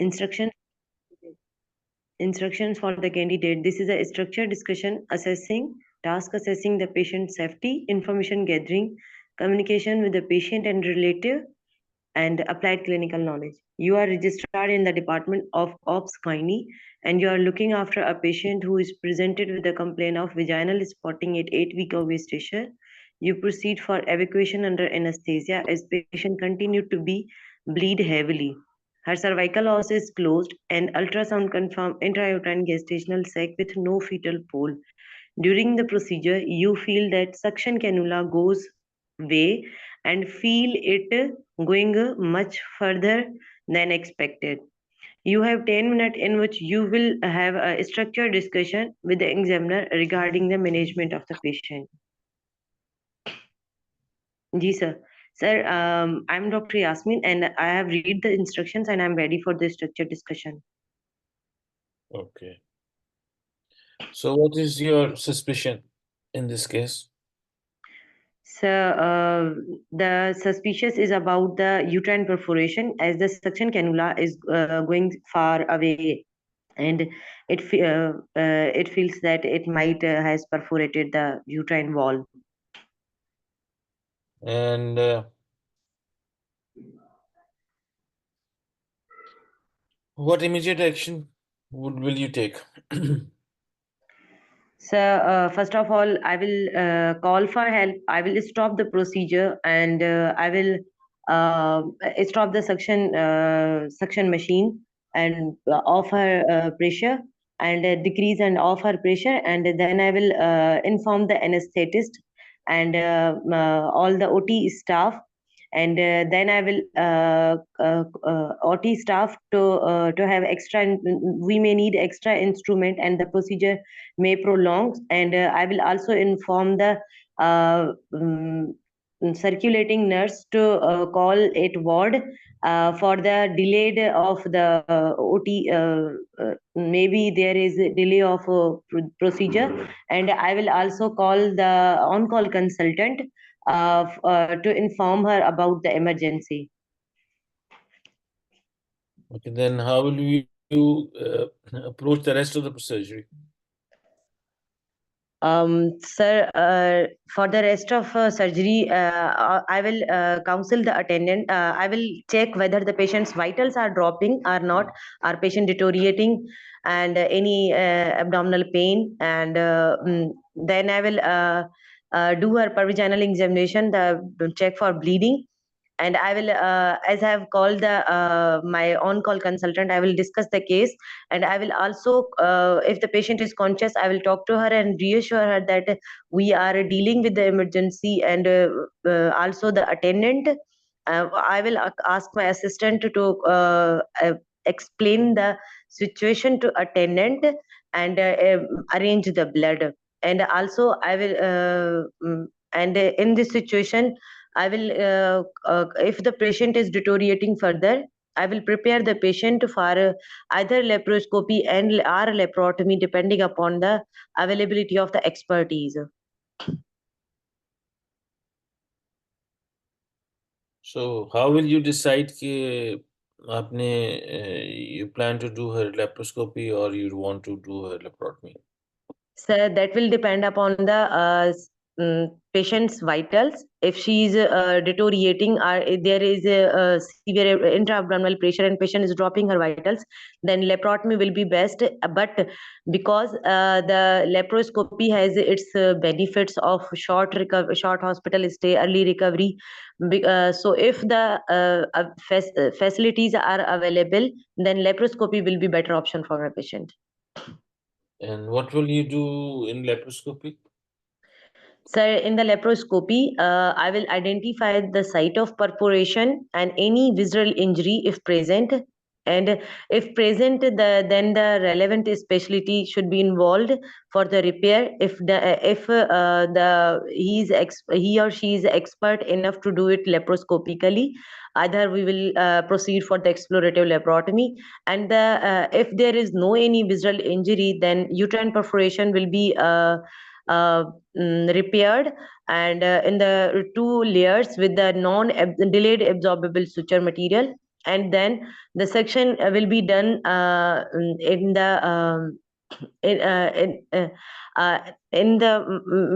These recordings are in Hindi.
Instruction Instructions for the candidate. This is a structured discussion task assessing the patient safety, information gathering, communication with the patient and relative, and applied clinical knowledge. You are registered in the Department of Ops Gynae and you are looking after a patient who is presented with a complaint of vaginal spotting at 8-week gestation. You proceed for evacuation under anesthesia as patient continued to be bleed heavily. Her cervical os is closed and ultrasound confirmed intrauterine gestational sac with no fetal pole. During the procedure, you feel that suction cannula goes way and feel it going much further than expected. You have 10 minutes in which you will have a structured discussion with the examiner regarding the management of the patient. Ji sir. Sir, I'm Dr. Yasmin and I have read the instructions and I'm ready for the structured discussion. Okay. So what is your suspicion in this case? So the suspicious is about the uterine perforation as the suction cannula is going far away and it feels that it might has perforated the uterine wall. And what immediate action will you take? So first of all, I will call for help. I will stop the procedure and I will stop the suction machine and off her pressure and decrease and off her pressure, and then I will inform the anesthetist and all the OT staff, and then I will OT staff to have extra. We may need extra instrument, and the procedure may prolong. And I will also inform the circulating nurse to call it ward for the delayed of the OT. Maybe there is a delay of procedure, and I will also call the on-call consultant to inform her about the emergency. Okay, then how will you approach the rest of the surgery? Sir, for the rest of surgery, I will counsel the attendant. I will check whether the patient's vitals are dropping or not, are patient deteriorating, and any abdominal pain. And then I will do her pervaginal examination, the check for bleeding. And I will as I have called the my on call consultant, I will discuss the case, and I will also if the patient is conscious, I will talk to her and reassure her that we are dealing with the emergency, and also the attendant, I will ask my assistant to explain the situation to attendant and arrange the blood. And also I will and in this situation I will, if the patient is deteriorating further, I will prepare the patient for either laparoscopy and or laparotomy, depending upon the availability of the expertise. So how will you decide you plan to do her laparoscopy or you want to do her laparotomy? So that will depend upon the patient's vitals. If she is deteriorating or if there is a severe intra-abdominal pressure and patient is dropping her vitals, then laparotomy will be best. But because the laparoscopy has its benefits of short hospital stay, early recovery, so if the facilities are available, then laparoscopy will be better option for a patient. And what will you do in laparoscopy? Sir, in the laparoscopy, I will identify the site of perforation and any visceral injury if present. And if present, then the relevant specialty should be involved for the repair. If he or she is expert enough to do it laparoscopically, either we will proceed for the explorative laparotomy. And if there is no any visceral injury, then uterine perforation will be repaired, and in the two layers with the delayed absorbable suture material, and then the section will be done in the in the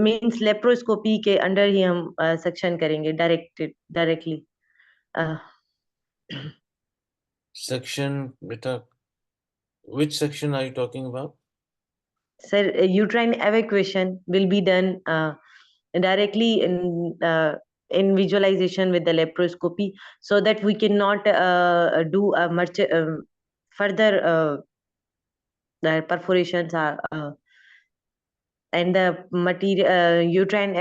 means laparoscopy के अंडर ही हम सेक्शन करेंगे directly. Section, beta, which section are you talking about? Sir, uterine evacuation will be done directly in visualization with the laparoscopy, so that we cannot do a much further the perforations are and the material uterine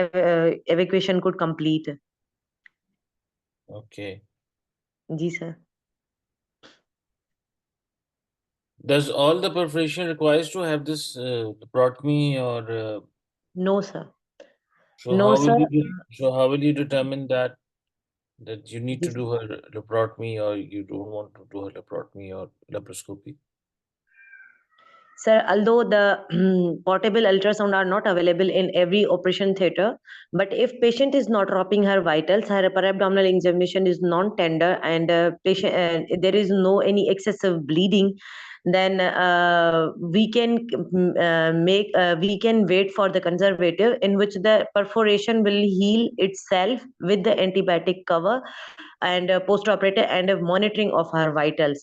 evacuation could complete. Okay. Ji sir. Does all the perforation requires to have this laparotomy or No sir. so No how will sir. how will you determine that you need Ji to do her laparotomy or you don't want to do her laparotomy or laparoscopy? Sir, although the portable ultrasound are not available in every operation theater, but if patient is not dropping her vitals, her abdominal examination is non-tender, and patient there is no any excessive bleeding, then we can wait for the conservative, in which the perforation will heal itself with the antibiotic cover and post-operative and monitoring of her vitals.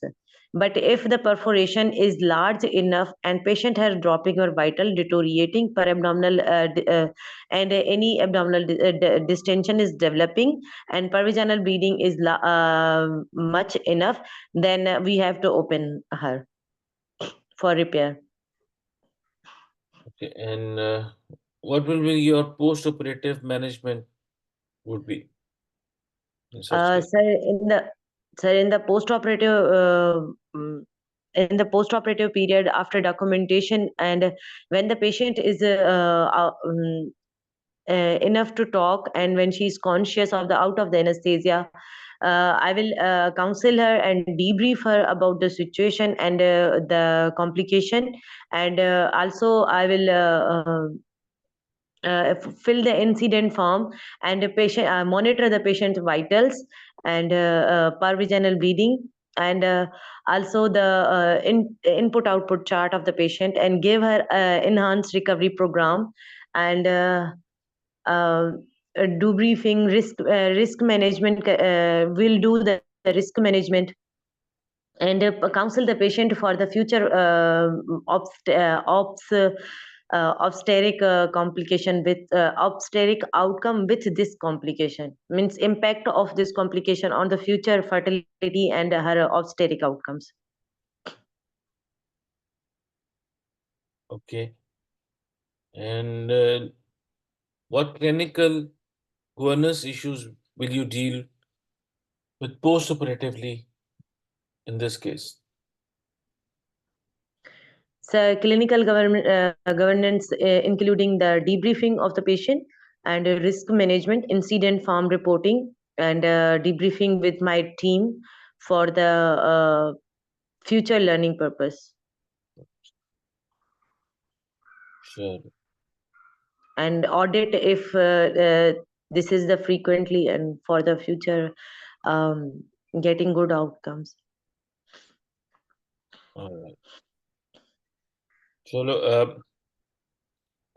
But if the perforation is large enough and patient has dropping or vital deteriorating per abdominal and any abdominal distension is developing and pervaginal bleeding is much enough, then we have to open her for repair. Okay, and what will be your post-operative management would be in such case? Sir, in the post-operative period after documentation and when the patient is enough to talk and when she is conscious of the out of the anesthesia, I will counsel her and debrief her about the situation and the complication, and also I will fill the incident form and the patient monitor the patient's vitals and pervaginal bleeding, and also the input output chart of the patient, and give her enhanced recovery program, and uh, do briefing risk management, will do the risk management, and counsel the patient for the future obstetric complication with obstetric outcome with this complication, means impact of this complication on the future fertility and her obstetric outcomes. Okay. And what clinical governance issues will you deal with post-operatively in this case? So clinical governance, including the debriefing of the patient and risk management, incident form reporting, and debriefing with my team for the future learning purpose. Sure. And audit if this is the frequently and for the future getting good outcomes. All right. चलो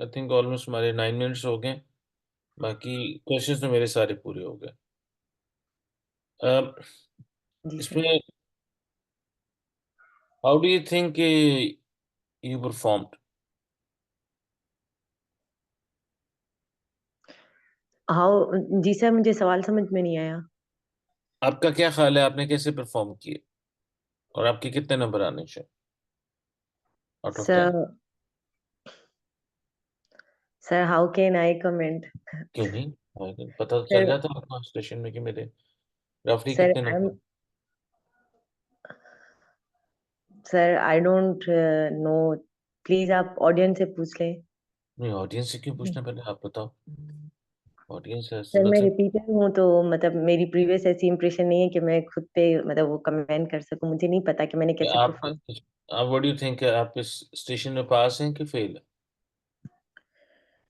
आई थिंक ऑलमोस्ट हमारे 9 मिनट्स हो गए, बाकी क्वेश्चंस तो मेरे सारे पूरे हो गए. जी सर. इसमें how do you think you performed? How जी सर, मुझे सवाल समझ में नहीं आया. आपका क्या ख्याल है, आपने कैसे परफॉर्म किए और आपके कितने नंबर आने चाहिए out of 10? Sir how can I comment? क्यों नहीं, पता तो चल सर जाता आपका स्टेशन में कि मेरे रफली सर कितने I am number. Sir I don't know, please आप ऑडियंस से पूछ लें. नहीं, ऑडियंस से क्यों पूछना, पहले आप बताओ. ऑडियंस है सर मैं सुनते. रिपीटर हूँ, तो मतलब मेरी प्रीवियस ऐसी इंप्रेशन नहीं है कि मैं खुद पे मतलब वो कमेंट कर सकूं. मुझे नहीं पता कि मैंने कैसे आप perform. What do you think, आप इस स्टेशन में पास हैं कि fail?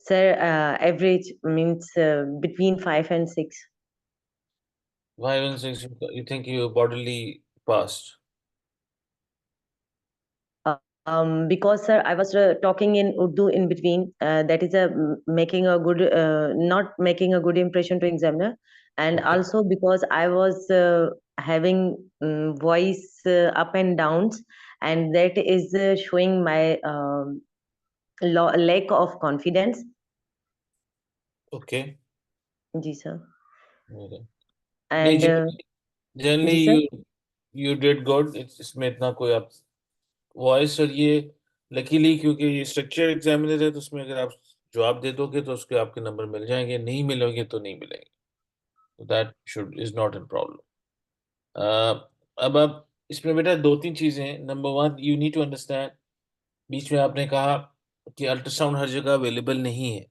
Sir average means between 5 and 6. 5 and 6, you think you bodily past? Because sir, I was talking in Urdu in between. That is making a good, not making a good impression to examiner, and Okay. also because I was having voice up and downs, and that is showing my lack of confidence. Okay. जी sir. नहीं, And जनरली जी sir. you did good. इसमें इतना कोई आप वॉइस और ये लकीली क्योंकि ये स्ट्रक्चर एग्जामिनर है तो उसमें अगर आप जवाब दे दोगे तो उसके आपके नंबर मिल जाएंगे, नहीं मिलोगे तो नहीं मिलेंगे, तो that should is not an problem. अब आप इसमें बेटा दो तीन चीजें हैं। Number one, you need to understand, बीच में आपने कहा कि अल्ट्रासाउंड हर जगह अवेलेबल नहीं है।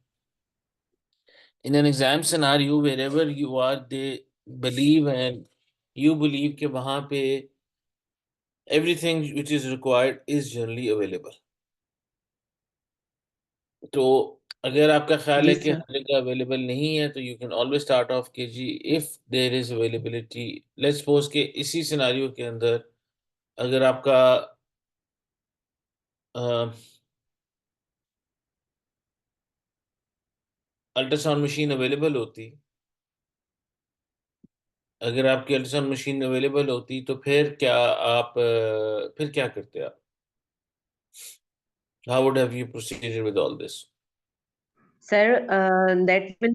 In an exam scenario wherever you are they believe and you believe कि वहां पे everything which is required is generally available. तो अगर आपका ख्याल है जी कि सर. हर जगह अवेलेबल नहीं है तो you can always start off कि जी if there is availability, let's suppose के इसी सिनेरियो के अंदर अगर आपका अल्ट्रासाउंड मशीन अवेलेबल होती, अगर आपकी अल्ट्रासाउंड मशीन अवेलेबल होती तो फिर क्या आप फिर क्या करते आप? How would have you proceeded with all this? Sir, that will.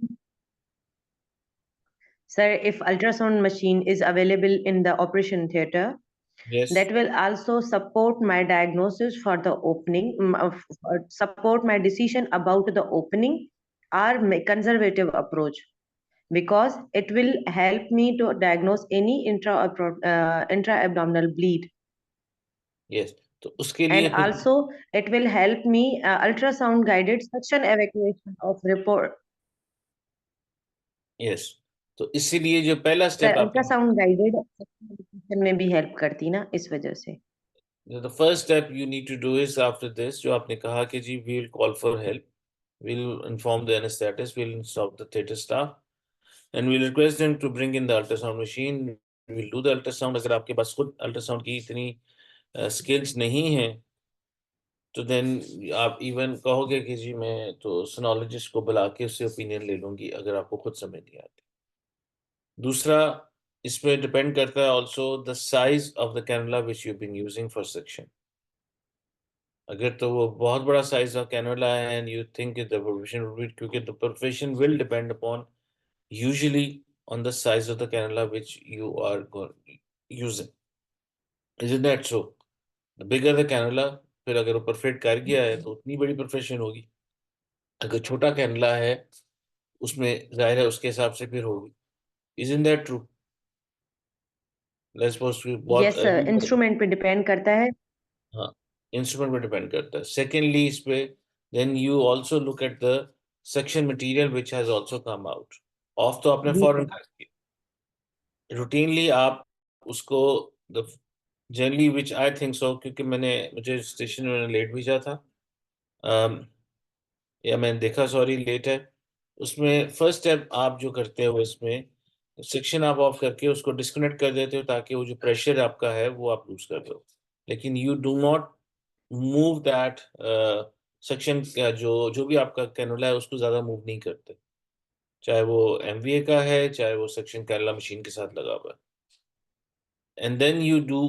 Sir, if ultrasound machine is available in the operation theater, yes, that will also support my diagnosis for the opening, support my decision about the opening or conservative approach, because it will help me to diagnose any intra-abdominal bleed, yes, तो उसके लिए and फिर also it will help me ultrasound guided suction evacuation of report. Yes, तो इसीलिए जो पहला सर स्टेप आपने, अल्ट्रासाउंड गाइडेड में भी हेल्प करती ना इस वजह से. the first step you need to do is after this जो आपने कहा कि जी we will call for help, we'll inform the anesthetist, we'll inform the theatre staff and we'll request them to bring in the ultrasound machine, we'll do the ultrasound. अगर आपके पास खुद अल्ट्रासाउंड की इतनी स्किल्स नहीं है तो देन आप इवन कहोगे कि जी मैं तो सोनोलॉजिस्ट को बुला के उससे ओपिनियन ले लूंगी अगर आपको खुद समझ नहीं आती। दूसरा, इस पे डिपेंड करता है also the size of the cannula which you been using for section. अगर तो वो बहुत बड़ा साइज का कैनुला है and you think the profession will, क्योंकि the profession will depend upon usually on the size of the cannula which you are using, isn't that so? The bigger the cannula, फिर अगर वो परफेक्ट कर गया है तो उतनी बड़ी प्रोफेशन होगी। अगर छोटा कैनुला है उसमें जाहिर है उसके हिसाब से फिर होगी। Isn't that true? Let's suppose बहुत यस सर, इंस्ट्रूमेंट पे डिपेंड करता है. हाँ, इंस्ट्रूमेंट पे डिपेंड करता है। सेकेंडली इस पे then you also look at the section material which has also come out. ऑफ तो आपने जी फॉरन सर. कर दिया, रूटीनली आप उसको the generally which I think so, क्योंकि मुझे स्टेशन में लेट भेजा था, या मैंने देखा सॉरी लेट है, उसमें फर्स्ट स्टेप आप जो करते हो इसमें सेक्शन आप ऑफ करके उसको डिस्कनेक्ट कर देते हो ताकि वो जो प्रेशर आपका है वो आप लूज कर दो, लेकिन you do not move that section का जो जो भी आपका कैनुला है उसको ज़्यादा मूव नहीं करते, चाहे वो एमवीए का है चाहे वो सेक्शन कैनुला मशीन के साथ लगा हुआ है। And then you do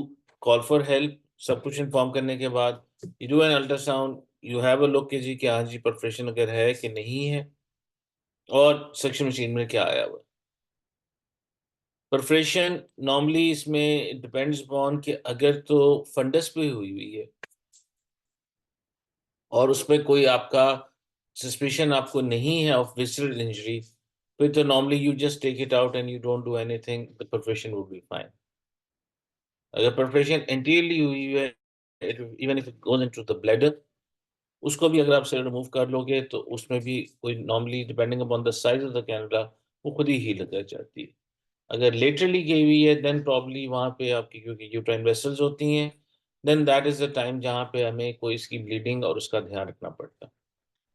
call for help. सब कुछ इन्फॉर्म करने के बाद you do an ultrasound, you have a look कि जी कि हाँ जी परफेक्शन अगर है कि नहीं है और सेक्शन मशीन में क्या आया हुआ है। परफेक्शन नॉर्मली इसमें डिपेंड्स अपॉन कि अगर तो फंडस पे हुई हुई है और उसमें कोई आपका सस्पिशन आपको नहीं है ऑफ विसरल इंजरी, फिर तो normally you just take it out and you don't do anything, the perfection would be fine. अगर परफेक्शन एंटीरियरली हुई है even if it goes into the bladder, उसको भी अगर आप से रिमूव कर लोगे तो उसमें भी कोई normally depending upon the size of the cannula वो खुद ही हील कर जाती है। अगर लेटरली गई हुई है देन प्रॉब्ली वहाँ पे आपकी क्योंकि यूट्राइन वेसल्स होती हैं, then that is the time जहाँ पे हमें कोई इसकी ब्लीडिंग और उसका ध्यान रखना पड़ता है।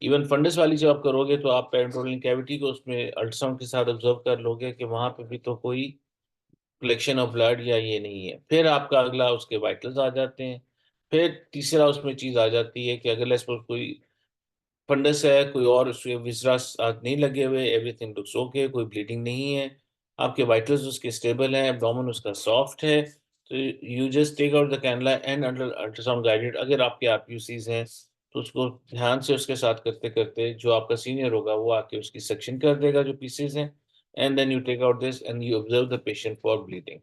इवन फंडस वाली जब आप करोगे तो आप पेरिटोनियल कैविटी को उसमें अल्ट्रासाउंड के साथ ऑब्जर्व कर लोगे कि वहाँ पे भी तो कोई कलेक्शन ऑफ ब्लड या ये नहीं है। फिर आपका अगला उसके वाइटल्स आ जाते हैं। फिर तीसरा उसमें चीज आ जाती है कि अगर लेट्स सपोज कोई फंडस है, कोई और उसके विसरास नहीं लगे हुए, एवरीथिंग लुक्स ओके, कोई ब्लीडिंग नहीं है, आपके वाइटल्स उसके स्टेबल हैं, एब्डोमेन उसका सॉफ्ट है, तो you just take out the cannula and under ultrasound guided, अगर आपके आरपीयूसीज हैं तो उसको ध्यान से उसके साथ करते करते जो आपका सीनियर होगा वो आके उसकी सेक्शन कर देगा जो पीसेज हैं, and then you take out this and you observe the patient for bleeding.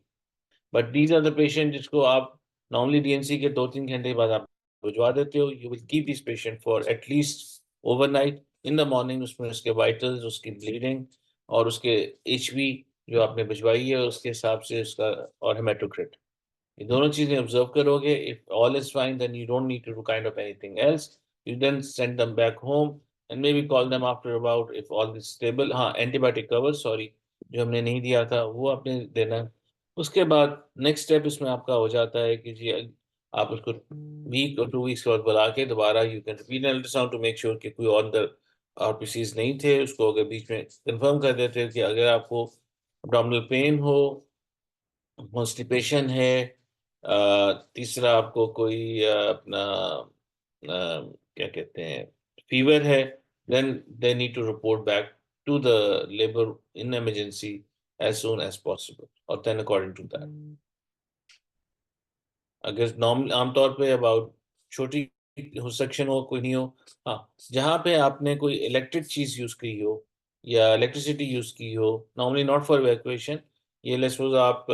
But these are the patient जिसको आप नॉर्मली डीएनसी के 2-3 घंटे बाद आप भिजवा देते हो। You will keep this patient for at least overnight. In the morning उसमें उसके वाइटल्स, उसकी ब्लीडिंग और उसके एचबी जो आपने भिजवाई है उसके हिसाब से उसका, और हेमाटोक्रिट, ये दोनों चीजें ऑब्जर्व करोगे। If all is fine then you don't need to do kind of anything else. You then send them back home and maybe call them after about if all is stable. हाँ, एंटीबायोटिक कवर सॉरी जो हमने नहीं दिया था वो आपने देना है। उसके बाद नेक्स्ट स्टेप इसमें आपका हो जाता है कि जी आप उसको वीक और 2 वीक्स के बाद बुला के दोबारा you can repeat ultrasound to make sure कि कोई और अंदर आरपीसीज नहीं थे। उसको अगर बीच में कंफर्म कर देते हो कि अगर आपको अब्डोमिनल पेन हो, कॉन्स्टिपेशन है, तीसरा आपको कोई अपना क्या कहते हैं फीवर है, then they need to report back to the labour in emergency as soon as possible और देन अकॉर्डिंग टू दैट। अगर नॉर्मल आमतौर पे अबाउट छोटी हो सेक्शन हो कोई नहीं हो, हाँ जहाँ पे आपने कोई इलेक्ट्रिक चीज यूज की हो या इलेक्ट्रिसिटी यूज की हो, नॉर्मली नॉट फॉर इवैक्यूएशन, ये लेट्स सपोज आप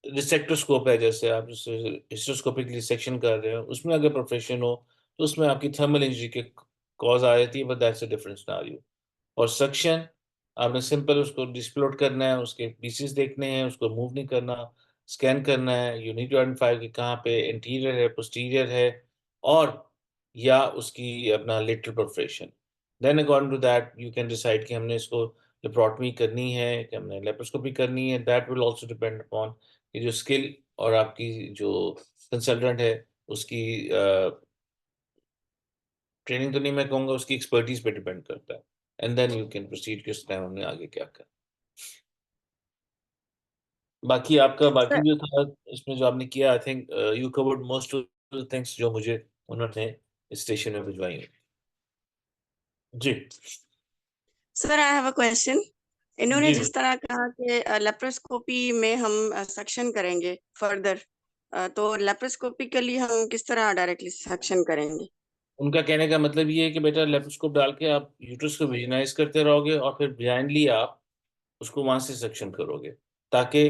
रिसेक्टोस्कोप है, जैसे आप हिस्टोस्कोपिक सेक्शन कर रहे हो, उसमें अगर प्रोफेशन हो तो उसमें आपकी थर्मल इंजरी के कॉज आ जाती है, but that's a different scenario. और सक्शन आपने सिंपल उसको डिस्प्लोड करना है, उसके पीसेस देखने हैं, उसको मूव नहीं करना, स्कैन करना है, यू नीड टू आइडेंटिफाई कि कहाँ पे इंटीरियर है, पोस्टीरियर है, और या उसकी अपना lateral perforation. Then according to that you can decide कि हमने इसको लेप्रोटमी करनी है कि हमने लेप्रोस्कोपी करनी है। That will also depend upon कि जो स्किल और आपकी जो कंसल्टेंट है उसकी ट्रेनिंग तो नहीं मैं कहूँगा, उसकी एक्सपर्टीज पे डिपेंड करता है। And then you can proceed कि उस टाइम हमने आगे क्या करना। बाकी आपका बाकी सर जो था इसमें जो आपने किया, I think you covered most of the things जो मुझे उन्होंने स्टेशन में भिजवाई हैं। जी sir I have a question. इन्होंने जी जिस तरह कहा कि लेप्रोस्कोपी में हम सक्शन करेंगे फर्दर, तो लेप्रोस्कोपिकली हम किस तरह डायरेक्टली सक्शन करेंगे? उनका कहने का मतलब ये है कि बेटा लेप्रोस्कोप डाल के आप यूट्रस को विजुलाइज करते रहोगे और फिर ब्लाइंडली आप उसको वहां से सेक्शन करोगे, ताकि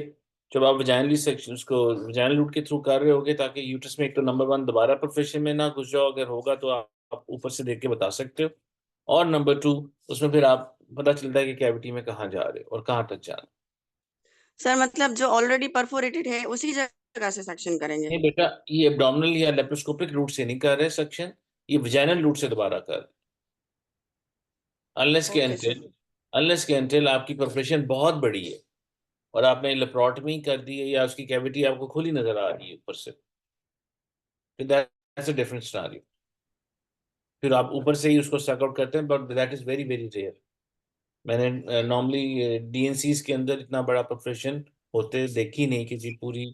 जब आप वजाइनली सेक्शन उसको वजाइनल रूट के थ्रू कर रहे होगे ताकि यूट्रस में एक तो नंबर 1 दोबारा प्रोफेशन में ना घुस जाओ, अगर होगा तो आप ऊपर से देख के बता सकते हो, और नंबर 2 उसमें फिर आप पता चलता है कि कैविटी में कहाँ जा रहे हो और कहाँ तक जाना। सर मतलब जो ऑलरेडी परफोरेटेड है उसी जगह से सक्शन करेंगे? नहीं बेटा, ये एब्डोमिनल या लेप्रोस्कोपिक रूट से नहीं कर रहे सेक्शन, ये वजाइनल रूट से दोबारा कर रहे। अनलेस के ओके सर। अंटिल अनलेस के अंटिल आपकी परफोरेशन बहुत बड़ी है और आपने लेप्रोटमी कर दी है या उसकी कैविटी आपको खुली नजर आ रही है ऊपर से, फिर दैट्स अ डिफरेंट सिनेरियो। फिर आप ऊपर से ही उसको सक आउट करते हैं, but that is very very rare. मैंने नॉर्मली डीएनसीज के अंदर इतना बड़ा परफोरेशन होते देखी नहीं किसी पूरी,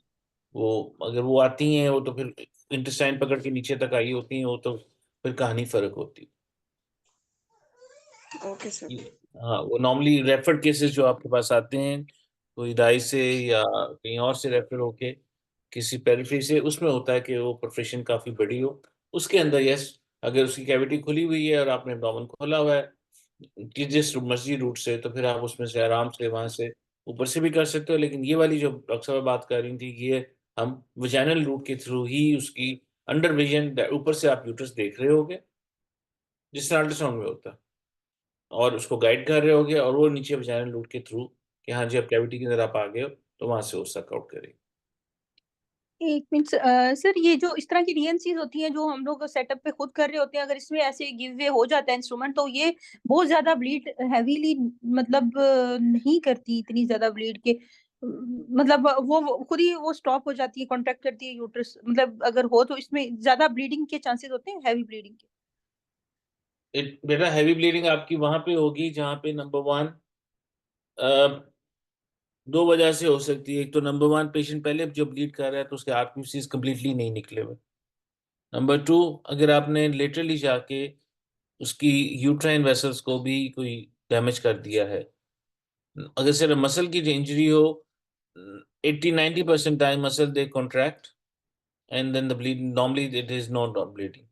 वो अगर वो आती हैं वो तो फिर इंटेस्टाइन पकड़ के नीचे तक आई होती हैं, वो तो फिर कहानी फर्क होती ओके सर। है। हाँ, वो नॉर्मली रेफर्ड केसेस जो आपके पास आते हैं कोई दाई से या कहीं और से रेफर होके किसी पेरिफेरी से, उसमें होता है कि वो परफोरेशन काफी बड़ी हो, उसके अंदर यस, अगर उसकी कैविटी खुली हुई है और आपने एब्डोमेन खोला हुआ है कि जिस मर्जी रूट से, तो फिर आप उसमें से आराम से वहां से ऊपर से भी कर सकते हो। लेकिन ये वाली जो डॉक्टर साहब बात कर रही थी, ये हम वजाइनल रूट के थ्रू ही उसकी अंडर विजन ऊपर से आप यूट्रस देख रहे होगे जिस तरह अल्ट्रासाउंड में होता है, और उसको गाइड कर रहे होगे और वो नीचे वजाइनल रूट के थ्रू कि हाँ जी अब कैविटी के अंदर आप आ गए हो, तो वहां से वो सक आउट करेगी। एक मिनट सर, ये जो इस तरह की डीएनसीज होती हैं जो हम लोग सेटअप पे खुद कर रहे होते हैं, अगर इसमें ऐसे गिव वे हो जाता है इंस्ट्रूमेंट, तो ये बहुत ज्यादा ब्लीड हैवीली मतलब नहीं करती, इतनी ज्यादा ब्लीड के मतलब वो खुद ही वो स्टॉप हो जाती है, कॉन्ट्रैक्ट करती है यूट्रस, मतलब अगर हो तो इसमें ज्यादा ब्लीडिंग के चांसेस होते हैं, हैवी ब्लीडिंग के? बेटा हैवी ब्लीडिंग आपकी वहां पे होगी जहाँ पे नंबर 1 दो वजह से हो सकती है। एक तो नंबर 1, पेशेंट पहले जो ब्लीड कर रहा है तो उसके आरपीसीज कम्प्लीटली नहीं निकले हुए। नंबर 2, अगर आपने लेटरली जाके उसकी यूट्राइन वेसल्स को भी कोई डैमेज कर दिया है। अगर सिर्फ मसल की इंजरी हो, 80-90% time muscle they contract and then the bleed, normally it is not bleeding.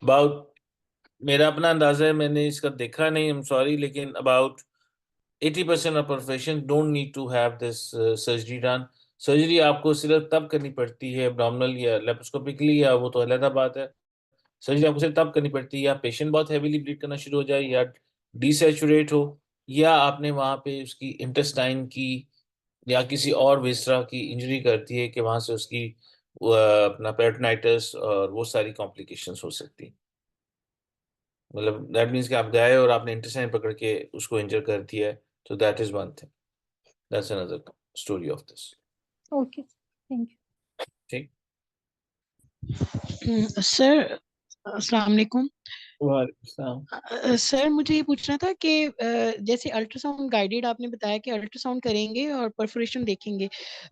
About, मेरा अपना अंदाजा है, मैंने इसका देखा नहीं, आई एम सॉरी, लेकिन about 80% of professions don't need to have this surgery done. Surgery आपको सिर्फ तब करनी पड़ती है एब्डोमिनल या लेप्रोस्कोपिकली, या वो तो अलग बात है। सर्जरी आपको सिर्फ तब करनी पड़ती है या पेशेंट बहुत हैवीली ब्लीड करना शुरू हो जाए, या डिसैचुरेट हो, या आपने वहाँ पे उसकी इंटेस्टाइन की या किसी और विसरा की इंजरी करती है कि वहाँ से उसकी अपना पेरिटोनाइटिस और वो सारी कॉम्प्लिकेशंस हो सकती हैं। मतलब दैट मीन्स कि आप गए और आपने इंटेस्टाइन पकड़ के उसको इंजर कर दिया है, तो that is one thing, that's another story of this. Okay, thank you. ठीक। सर अस्सलाम वालेकुम। वालेकुम। सर मुझे ये पूछना था कि जैसे अल्ट्रासाउंड गाइडेड आपने बताया कि अल्ट्रासाउंड करेंगे और परफोरेशन देखेंगे,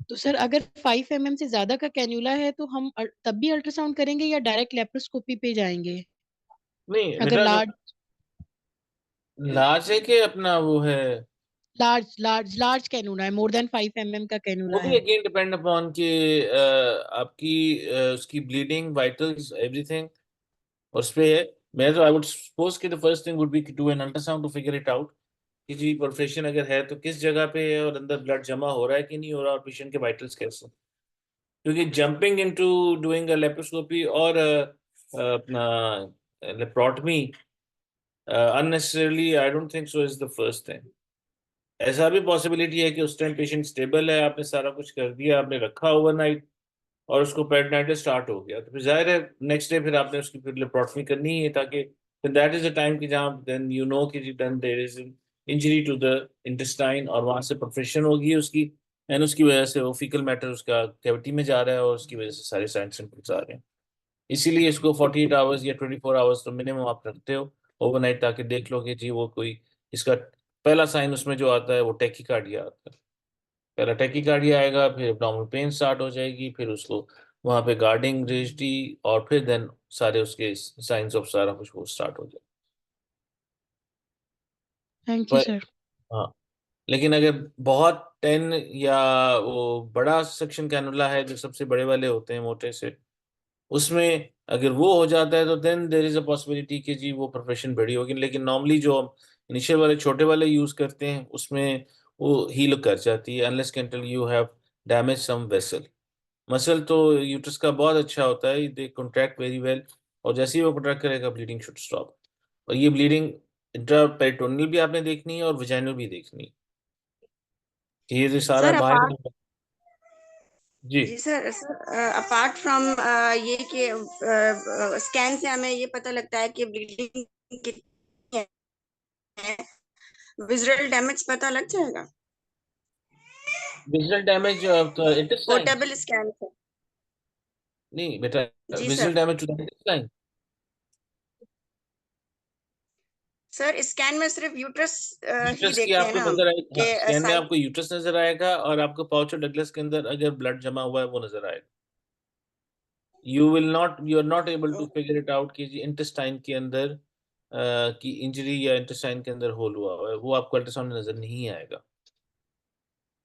तो सर अगर 5 mm से ज्यादा का कैन्यूला है तो हम तब भी अल्ट्रासाउंड करेंगे या डायरेक्ट लेप्रोस्कोपी पे जाएंगे? नहीं अगर बेटा, लार्ज लार्ज है कि अपना वो है, लार्ज कैन्यूला है, मोर देन 5 mm का वो कैन्यूला भी है। अगेन डिपेंड अपॉन कि आपकी उसकी ब्लीडिंग, वाइटल्स, एवरीथिंग उस पे है। मैं तो आई वुड सपोज कि the first thing would be to do an ultrasound to figure it out कि जी परफोरेशन अगर है तो किस जगह पे है और अंदर ब्लड जमा हो रहा है कि नहीं हो रहा, और पेशेंट के वाइटल्स कैसे। क्योंकि jumping into doing a laparoscopy और अपना laparotomy unnecessarily, I don't think so is the first thing. ऐसा भी पॉसिबिलिटी है कि उस टाइम पेशेंट स्टेबल है, आपने सारा कुछ कर दिया, आपने रखा ओवरनाइट और उसको पेरिटोनाइटिस स्टार्ट हो गया, तो फिर जाहिर है नेक्स्ट डे फिर आपने उसकी फिर लेप्रोटमी करनी है, ताकि फिर दैट इज द टाइम कि जहाँ देन यू नो कि then there is injury to the intestine और वहाँ से परफोरेशन होगी उसकी, एंड उसकी वजह से वो फीकल मैटर उसका कैविटी में जा रहा है और उसकी वजह से सारे साइन सिम्टम्स आ रहे हैं। इसीलिए इसको 48 आवर्स या 24 आवर्स तो मिनिमम आप रखते हो ओवरनाइट, ताकि देख लो कि जी वो कोई इसका पहला साइन उसमें जो आता है वो टैकीकार्डिया आता है। पहला टैकीकार्डिया आएगा, फिर एब्डोमिनल पेन स्टार्ट हो जाएगी, फिर उसको वहाँ पे गार्डिंग, रिजिडिटी, और फिर देन सारे उसके साइंस ऑफ सारा कुछ वो स्टार्ट हो जाए। थैंक यू पर सर। हाँ, लेकिन अगर बहुत 10 या वो बड़ा सेक्शन कैनुला है जो सबसे बड़े वाले होते हैं मोटे से, उसमें अगर वो हो जाता है तो then there is a possibility कि जी वो प्रोफेशन बड़ी होगी। लेकिन नॉर्मली जो हम इनिशियल वाले छोटे वाले यूज करते हैं उसमें वो हील कर जाती है, अनलेस कैंटल you have damage some vessel. Muscle तो यूट्रस का बहुत अच्छा होता है, दे कॉन्ट्रैक्ट वेरी वेल, और जैसे ही वो कॉन्ट्रैक्ट करेगा ब्लीडिंग शुड स्टॉप। और ये ब्लीडिंग इंट्रापेरिटोनियल भी आपने देखनी है और विजाइनल भी देखनी है, ये जो सारा सर बाहर अपार्ट जी। जी सर अपार्ट फ्रॉम ये कि स्कैन से हमें ये पता लगता है कि ब्लीडिंग कितनी है, विजुअल डैमेज पता लग जाएगा visual damage intestine, portable scan से? नहीं बेटा, जी visual sir. Damage to the intestine. Sir scan में सिर्फ यूट्रस ही यूट्रस की देखते हैं आपको ना हम नजर आएगा, हाँ, कि स्कैन में साइड। आपको यूट्रस नजर आएगा और आपको पाउच ऑफ डगलस के अंदर अगर ब्लड जमा हुआ है वो नजर आएगा। You are not able to figure it out कि जी इंटेस्टाइन के अंदर की इंजरी या इंटेस्टाइन के अंदर होल हुआ है, वो आपको अल्ट्रासाउंड में नजर नहीं आएगा।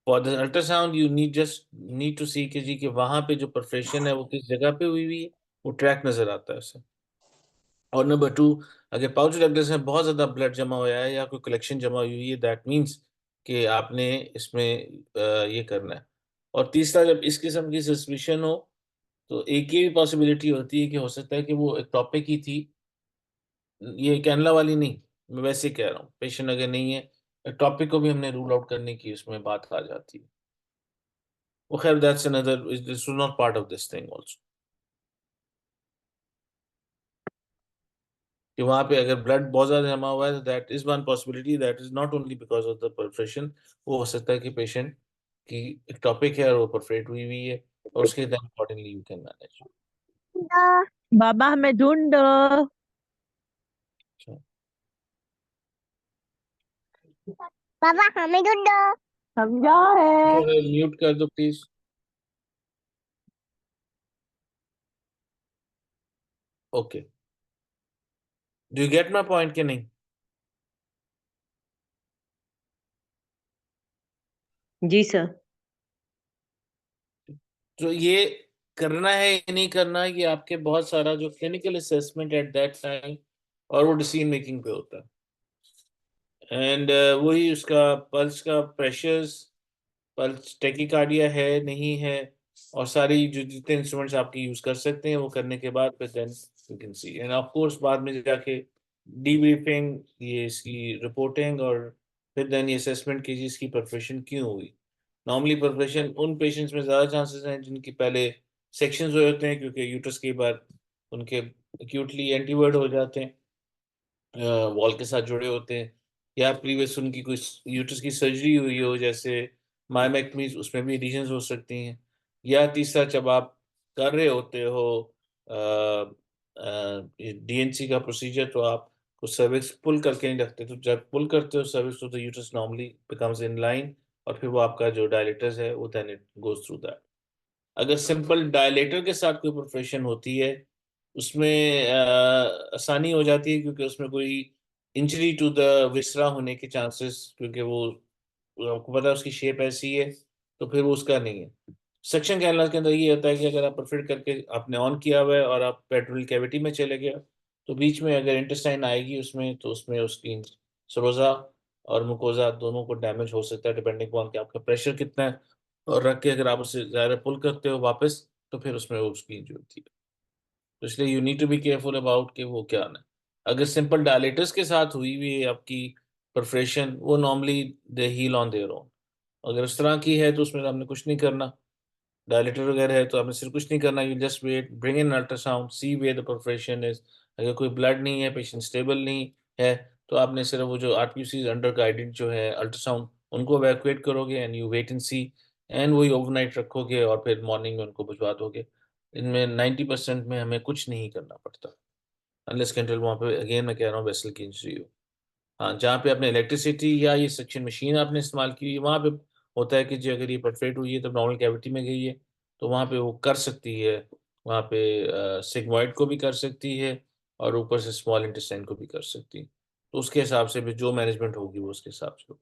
For the ultrasound you need to see कि जी कि वहां पे जो परफोरेशन है वो किस जगह पे हुई है, वो ट्रैक नजर आता है उसे। और नंबर 2, अगर पाउच डगलस में बहुत ज्यादा ब्लड जमा हुआ है या कोई कलेक्शन जमा हुई है, दैट मीन्स कि आपने इसमें ये करना है। और तीसरा, जब इस किस्म की सस्पिशन हो तो एक ही पॉसिबिलिटी होती है कि हो सकता है कि वो एक टॉपिक ही थी, ये कैनला वाली नहीं, मैं वैसे कह रहा हूँ, पेशेंट अगर नहीं है टॉपिक को भी हमने रूल आउट करने की उसमें बात आ जाती है। वो खैर that's another, this is not part of this thing also, कि वहां पे अगर ब्लड बहुत ज्यादा जमा हुआ है, that is one possibility, that is not only because of the perforation. वो हो सकता है कि पेशेंट की एक टॉपिक है और वो परफोरेट हुई हुई है, और उसके then accordingly you can manage. बाबा हमें ढूंढो। बाबा हमें ढूंढो। समझा है। म्यूट कर दो please. Okay, do you get my point कि नहीं? जी सर। तो ये करना है या नहीं करना, ये आपके बहुत सारा जो clinical assessment at that time और वो डिसीजन मेकिंग पे होता है। एंड वही उसका पल्स का प्रेशर्स, पल्स टेकिकार्डिया है नहीं है, और सारी जो जितने इंस्ट्रूमेंट्स आपके यूज कर सकते हैं वो करने के बाद फिर then you can see, and of course बाद में जाके डीब्रीफिंग, ये इसकी रिपोर्टिंग, और फिर देन ये असेसमेंट कीजिए इसकी परफेक्शन क्यों हुई। नॉर्मली परफेक्शन उन पेशेंट्स में ज़्यादा चांसेस हैं जिनकी पहले सेक्शंस हुए होते हैं, क्योंकि यूट्रस कई बार उनके एक्यूटली एंटीवर्ड हो जाते हैं, वॉल के साथ जुड़े होते हैं, या प्रीवियस उनकी कुछ यूट्रस की सर्जरी हुई हो, जैसे मायमेक्टमी, उसमें भी रीजंस हो सकती हैं। या तीसरा, जब आप कर रहे होते हो डीएनसी का प्रोसीजर, तो आप को सर्विक्स पुल करके नहीं रखते, तो जब पुल करते हो सर्विक्स तो uterus normally becomes in line, और फिर वो आपका जो डायलेटर्स है वो then it goes through that. अगर सिंपल डायलेटर के साथ कोई प्रोफेशन होती है, उसमें आसानी हो जाती है, क्योंकि उसमें कोई इंजरी टू द विसरा होने के चांसेस, क्योंकि वो आपको पता है उसकी शेप ऐसी है, तो फिर वो उसका नहीं है। सक्शन कैनल के अंदर ये होता है कि अगर आप परफेक्ट करके आपने ऑन किया हुआ है और आप पेट्रोल कैविटी में चले गए, तो बीच में अगर इंटेस्टाइन आएगी उसमें, तो उसमें उसकी सरोजा और मुकोजा दोनों को डैमेज हो सकता है, डिपेंडिंग ऑन कि आपका प्रेशर कितना है, और रख के अगर आप उसे ज़्यादा पुल करते हो वापस, तो फिर उसमें वो उसकी इंजरी होती है। तो इसलिए you need to be careful about कि वो क्या ना। अगर सिंपल डायलेटर्स के साथ हुई हुई है आपकी परफरेशन, वो normally they heal on their own. अगर इस तरह की है तो उसमें हमने कुछ नहीं करना, डायलेटर वगैरह है तो आपने सिर्फ कुछ नहीं करना, you just wait, bring in ultrasound, see way the perforation is. अगर कोई ब्लड नहीं है, पेशेंट स्टेबल नहीं है, तो आपने सिर्फ वो जो आरपीसी अंडर गाइडेंस जो है अल्ट्रासाउंड, उनको इवैक्यूएट करोगे and you wait and see, and वही ओवरनाइट रखोगे और फिर मॉर्निंग में उनको भिजवा दोगे। इनमें 90% में हमें कुछ नहीं करना पड़ता, अनलेस कंट्रोल वहाँ पे अगेन मैं कह रहा हूँ वेसल की इंजरी हो। हाँ, जहाँ पे आपने इलेक्ट्रिसिटी या ये सक्शन मशीन आपने इस्तेमाल की है, वहाँ पे होता है कि जी अगर ये परफेक्ट हुई है तो नॉर्मल कैविटी में गई है, तो वहाँ पे वो कर सकती है, वहाँ पे सिग्मॉइड को भी कर सकती है, और ऊपर से स्मॉल इंटेस्टाइन को भी कर सकती है। तो उसके हिसाब से भी जो मैनेजमेंट होगी वो उसके हिसाब से।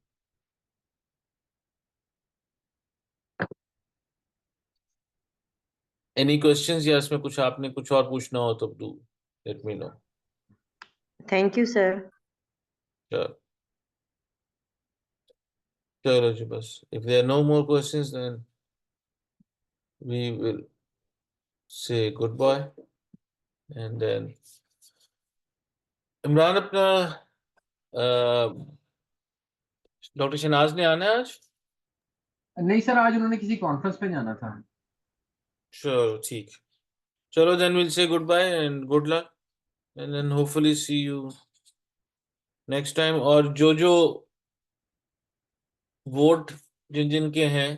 एनी क्वेश्चंस, या इसमें कुछ आपने कुछ और पूछना हो तो do let me know. Thank you, sir. चलो चलो जी, बस if there are no more questions then we will say goodbye, and then Imran अपना डॉक्टर शनाज ने आना है आज? नहीं सर, आज उन्होंने किसी कॉन्फ्रेंस पे जाना था। चलो ठीक, चलो then will say goodbye and good luck, and then hopefully see you next time. और जो जो वोट जिन जिन के हैं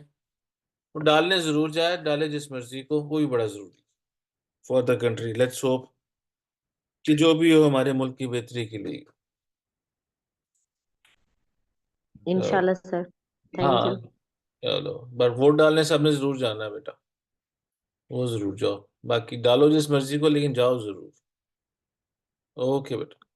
वो डालने जरूर जाए, डाले जिस मर्जी को, वो भी बड़ा जरूरी for the country. Let's hope कि जो भी हो हमारे मुल्क की बेहतरी के लिए। Inshallah, sir. Thank हाँ you. चलो, बट वोट डालने से आपने जरूर जाना है बेटा, वो जरूर जाओ, बाकी डालो जिस मर्जी को, लेकिन जाओ जरूर। ओके बेटा।